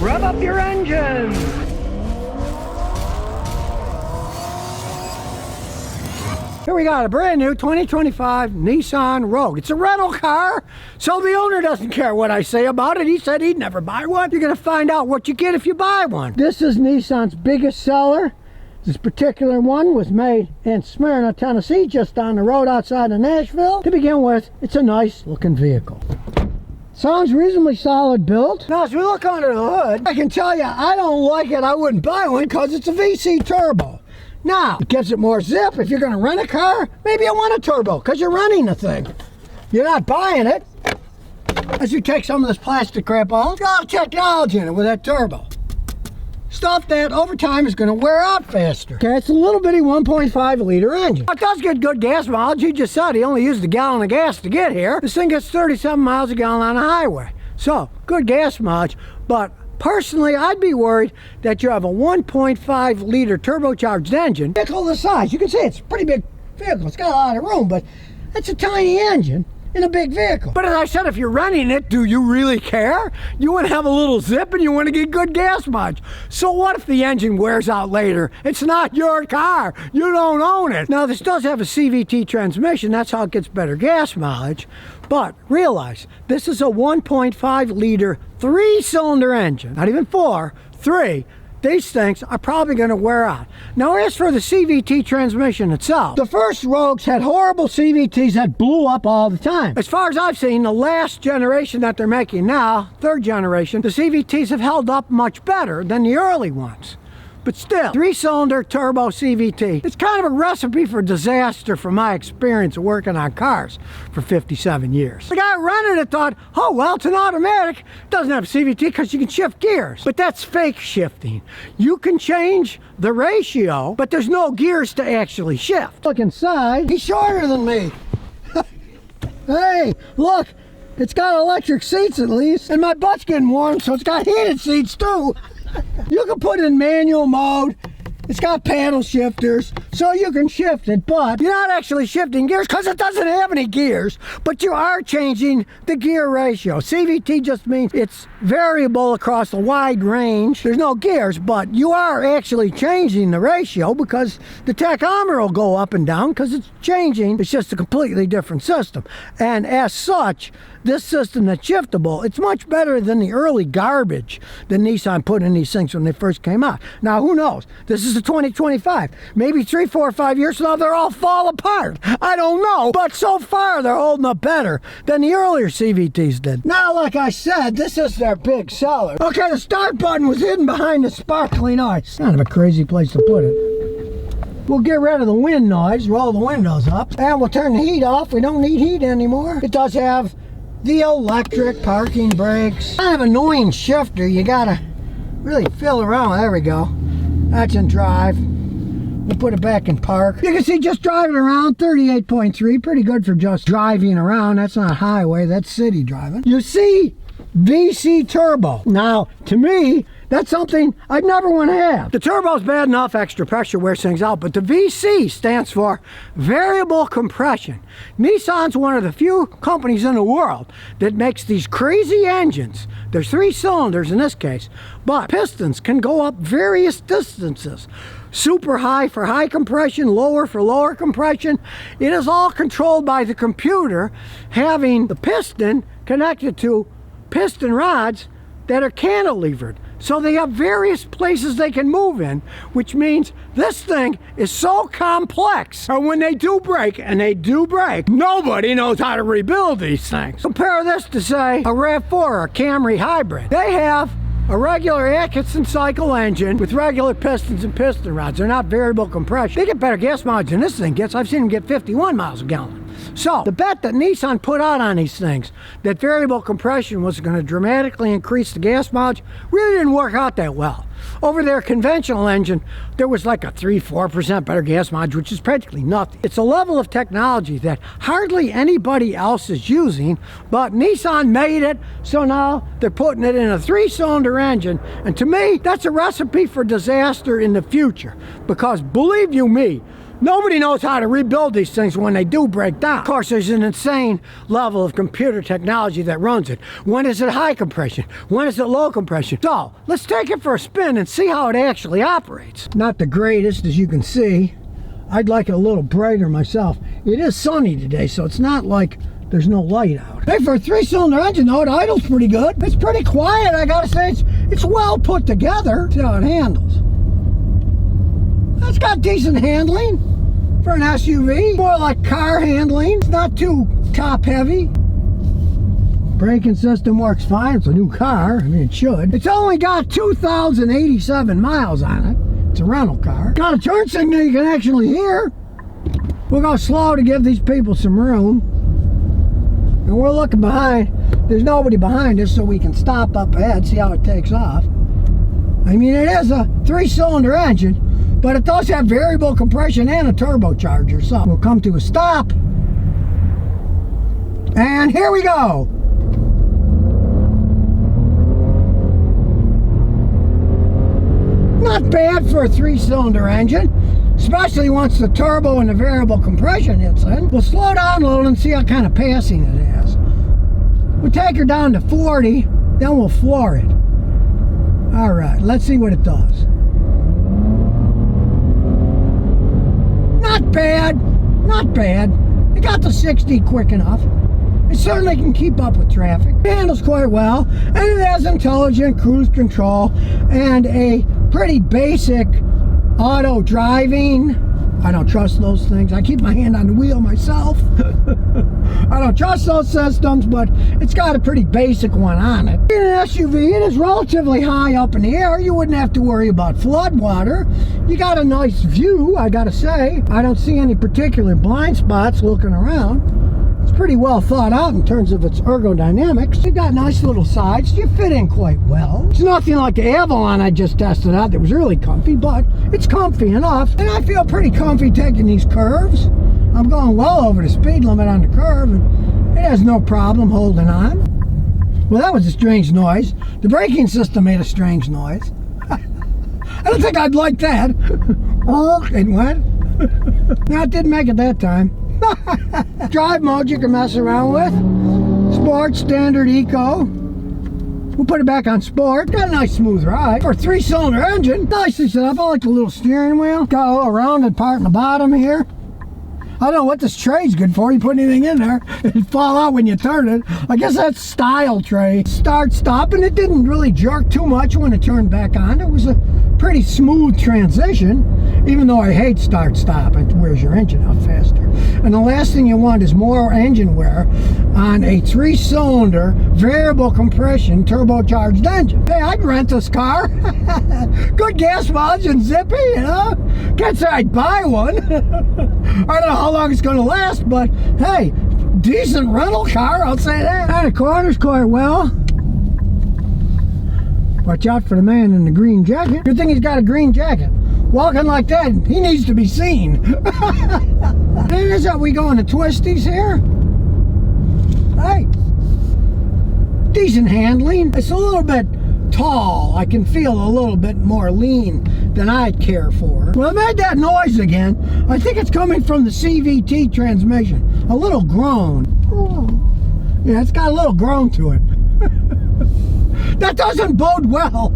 Rev up your engines! Here we got a brand new 2025 Nissan Rouge. It's a rental car, so the owner doesn't care what I say about it. He said he'd never buy one. You're gonna find out what you get if you buy one. This is Nissan's biggest seller. This particular one was made in Smyrna, Tennessee, just down the road outside of Nashville. To begin with, it's a nice looking vehicle. Sounds reasonably solid built. Now, as we look under the hood, I can tell you, I don't like it. I wouldn't buy one because it's a VC turbo. Now, it gives it more zip. If you're going to rent a car, maybe you want a turbo because you're running the thing. You're not buying it. As you take some of this plastic crap off, it's got a lot of technology in it with that turbo. Stuff that over time is going to wear out faster. Okay, it's a little bitty 1.5 liter engine. It does get good gas mileage. He just said he only used a gallon of gas to get here. This thing gets 37 miles a gallon on the highway. So, good gas mileage, but personally, I'd be worried that you have a 1.5 liter turbocharged engine. Vehicle this size, you can see it's a pretty big vehicle. It's got a lot of room, but it's a tiny engine in a big vehicle. But as I said, if you're running it, do you really care? You want to have a little zip and you want to get good gas mileage. So what if the engine wears out later? It's not your car. You don't own it. Now, this does have a CVT transmission. That's how it gets better gas mileage. But realize, this is a 1.5 liter 3-cylinder engine. Not even 4, 3. These things are probably going to wear out. Now, as for the CVT transmission itself, the first Rouges had horrible CVTs that blew up all the time. As far as I've seen, the last generation that they're making now, third generation, the CVTs have held up much better than the early ones. But still, 3-cylinder turbo CVT, it's kind of a recipe for disaster from my experience of working on cars for 57 years. The guy running it thought, oh, well, it's an automatic. It doesn't have a CVT because you can shift gears. But that's fake shifting. You can change the ratio, but there's no gears to actually shift. Look inside, he's shorter than me. Hey, look, it's got electric seats at least, and my butt's getting warm, so it's got heated seats too. You can put it in manual mode. It's got paddle shifters, so you can shift it, but you're not actually shifting gears because it doesn't have any gears, but you are changing the gear ratio. CVT just means it's variable across a wide range. There's no gears, but you are actually changing the ratio because the tachometer will go up and down because it's changing. It's just a completely different system. And as such, this system that's shiftable, it's much better than the early garbage that Nissan put in these things when they first came out. Now, who knows? This is the 2025. Maybe 3, 4, 5 years from now, they'll all fall apart. I don't know. But so far, they're holding up better than the earlier CVTs did. Now, like I said, this is their big seller. Okay, the start button was hidden behind the sparkling ice. Kind of a crazy place to put it. We'll get rid of the wind noise, roll the windows up, and we'll turn the heat off. We don't need heat anymore. It does have the electric parking brakes. Kind of annoying shifter. You gotta really feel around. There we go. That's in drive. We'll put it back in park. You can see just driving around, 38.3. Pretty good for just driving around. That's not highway, that's city driving. You see VC turbo. Now, to me, that's something I'd never want to have. The turbo's bad enough, extra pressure wears things out, but the VC stands for variable compression. Nissan's one of the few companies in the world that makes these crazy engines. There's 3 cylinders in this case, but pistons can go up various distances. Super high for high compression, lower for lower compression. It is all controlled by the computer, having the piston connected to piston rods that are cantilevered. So they have various places they can move in, which means this thing is so complex. And when they do break, and they do break, nobody knows how to rebuild these things. Compare this to, say, a RAV4 or a Camry hybrid. They have a regular Atkinson cycle engine with regular pistons and piston rods. They're not variable compression. They get better gas mileage than this thing gets. I've seen them get 51 miles a gallon. So, the bet that Nissan put out on these things, that variable compression was going to dramatically increase the gas mileage, really didn't work out that well. Over their conventional engine, there was like a 3-4% better gas mileage, which is practically nothing. It's a level of technology that hardly anybody else is using, but Nissan made it, so now they're putting it in a 3-cylinder engine, and to me, that's a recipe for disaster in the future, because believe you me, Nobody knows how to rebuild these things when they do break down. Of course, there's an insane level of computer technology that runs it. When is it high compression? When is it low compression? So, let's take it for a spin and see how it actually operates. Not the greatest, as you can see. I'd like it a little brighter myself. It is sunny today, so it's not like there's no light out. Hey, for a 3-cylinder engine, though, it idles pretty good. It's pretty quiet, I gotta say. It's well put together. See how it handles. It's got decent handling for an SUV. More like car handling. It's not too top heavy. Braking system works fine. It's a new car. I mean, it should. It's only got 2,087 miles on it. It's a rental car. Got a turn signal you can actually hear. We'll go slow to give these people some room. And we're looking behind. There's nobody behind us, so we can stop up ahead, see how it takes off. I mean, it is a 3-cylinder engine, but it does have variable compression and a turbocharger. So we'll come to a stop. And here we go. Not bad for a 3-cylinder engine, especially once the turbo and the variable compression hits in. We'll slow down a little and see what kind of passing it has. We'll take her down to 40, then we'll floor it. All right, let's see what it does. Not bad, not bad. It got to 60 quick enough. It certainly can keep up with traffic. It handles quite well, and it has intelligent cruise control and a pretty basic auto driving. I don't trust those things. I keep my hand on the wheel myself. I don't trust those systems, but it's got a pretty basic one on it. In an SUV, it is relatively high up in the air. You wouldn't have to worry about flood water. You got a nice view, I gotta say. I don't see any particular blind spots looking around. It's pretty well thought out in terms of its ergodynamics. You've got nice little sides. You fit in quite well. It's nothing like the Avalon I just tested out that was really comfy, but it's comfy enough. And I feel pretty comfy taking these curves. I'm going well over the speed limit on the curve, and it has no problem holding on. Well, that was a strange noise. The braking system made a strange noise. I don't think I'd like that. Oh, it went. No, it didn't make it that time. Drive mode you can mess around with. Sport, standard, eco. We'll put it back on sport. Got a nice smooth ride. For a 3-cylinder engine, nicely set up. I like the little steering wheel. Got a little rounded part in the bottom here. I don't know what this tray's good for. You put anything in there, it'd fall out when you turn it. I guess that's style tray. Start, stop, and it didn't really jerk too much when it turned back on. It was a pretty smooth transition, even though I hate start, stop. It wears your engine out faster. And the last thing you want is more engine wear on a 3-cylinder variable compression turbocharged engine. Hey, I'd rent this car. Good gas mileage and zippy, you know? Can't say I'd buy one. I don't know how long it's going to last, but hey, decent rental car, I'll say that. And the corners quite well. Watch out for the man in the green jacket. Good thing he's got a green jacket. Walking like that, he needs to be seen. Here's how we go into twisties here. Hey, decent handling. It's a little bit tall. I can feel a little bit more lean than I'd care for. Well, it made that noise again. I think it's coming from the CVT transmission. A little groan. Oh. Yeah, it's got a little groan to it. That doesn't bode well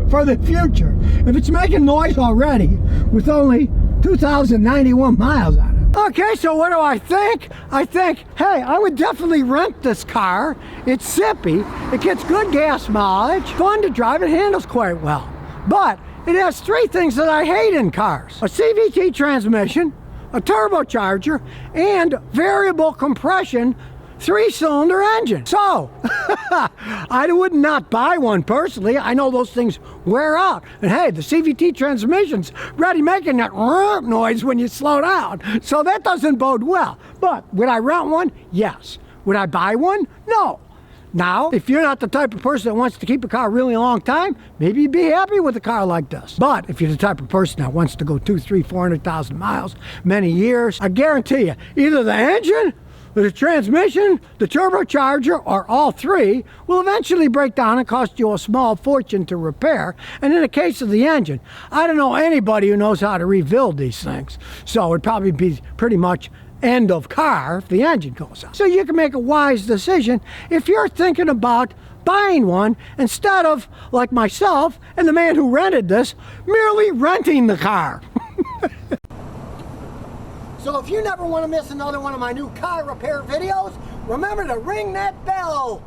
for the future. If it's making noise already with only 2,091 miles on it. Okay, so what do I think? I think, hey, I would definitely rent this car. It's zippy, it gets good gas mileage, fun to drive, it handles quite well. But it has 3 things that I hate in cars. A CVT transmission, a turbocharger, and variable compression 3-cylinder engine. So, I would not buy one personally. I know those things wear out. And hey, the CVT transmission's ready making that noise when you slow down. So that doesn't bode well. But would I rent one? Yes. Would I buy one? No. Now, if you're not the type of person that wants to keep a car a really long time, maybe you'd be happy with a car like this. But if you're the type of person that wants to go 200,000, 300,000, 400,000 miles, many years, I guarantee you, either the engine The transmission, the turbocharger, or all three will eventually break down and cost you a small fortune to repair. And in the case of the engine, I don't know anybody who knows how to rebuild these things. So it'd probably be pretty much end of car if the engine goes out. So you can make a wise decision if you're thinking about buying one instead of, like myself and the man who rented this, merely renting the car. So if you never want to miss another one of my new car repair videos, remember to ring that bell.